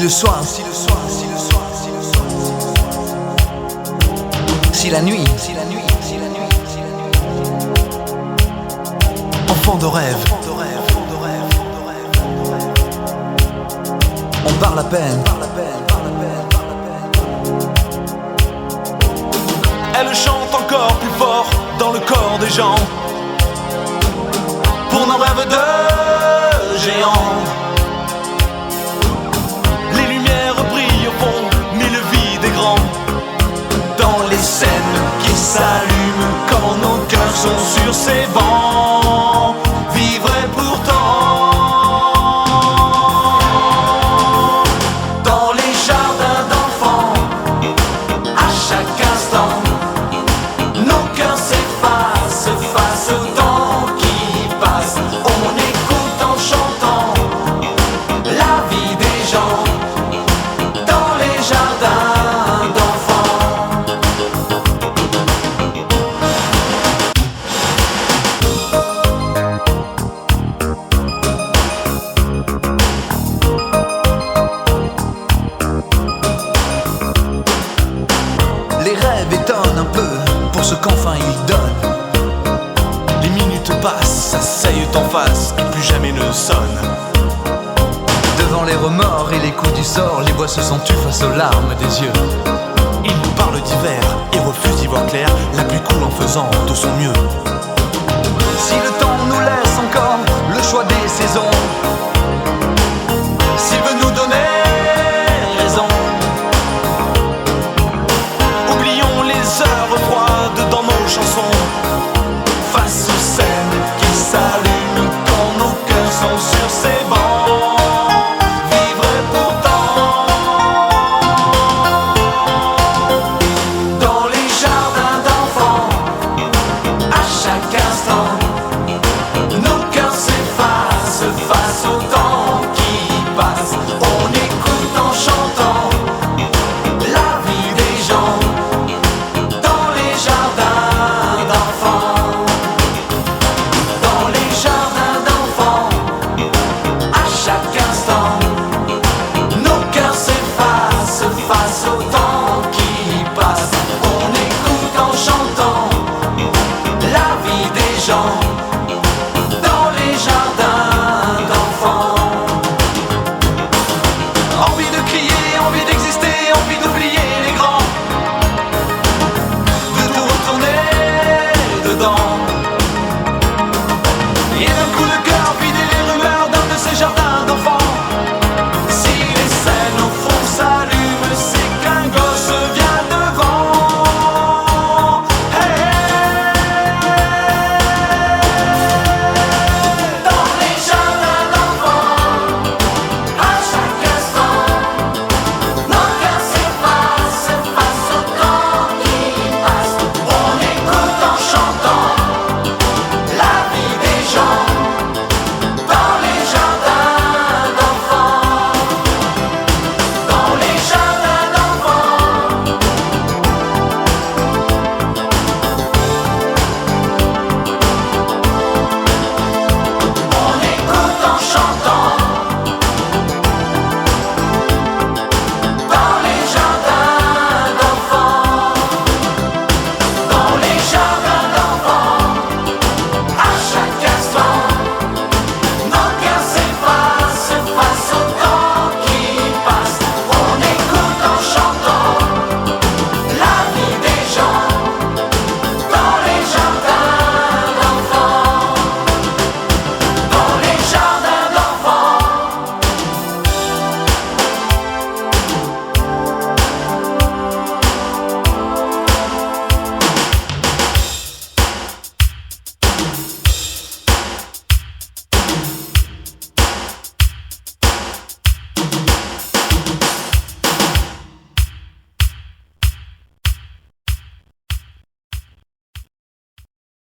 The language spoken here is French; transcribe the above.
le soir, si la nuit, enfant de rêve, on parle à peine. Elle chante encore plus fort dans le corps des gens pour nos rêves de géants. Les lumières brillent au fond, mais le vide est grand. Dans les scènes qui s'allument quand nos cœurs sont sur ces bancs, vivre est pourtant dans les jardins d'enfants. À chaque instant, nos cœurs s'effacent face au temps qui passe. On écoute en chantant la vie des gens dans les jardins d'enfants. Les rêves étonnent un peu pour ce qu'enfin ils donnent. Les minutes passent, s'asseyent en face et plus jamais ne sonnent. Devant les remords et les coups du sort, les voix se sont tues face aux larmes des yeux. Il nous parle d'hiver et refuse d'y voir clair. La pluie coule en faisant de son mieux. Si le temps nous laisse encore le choix des saisons,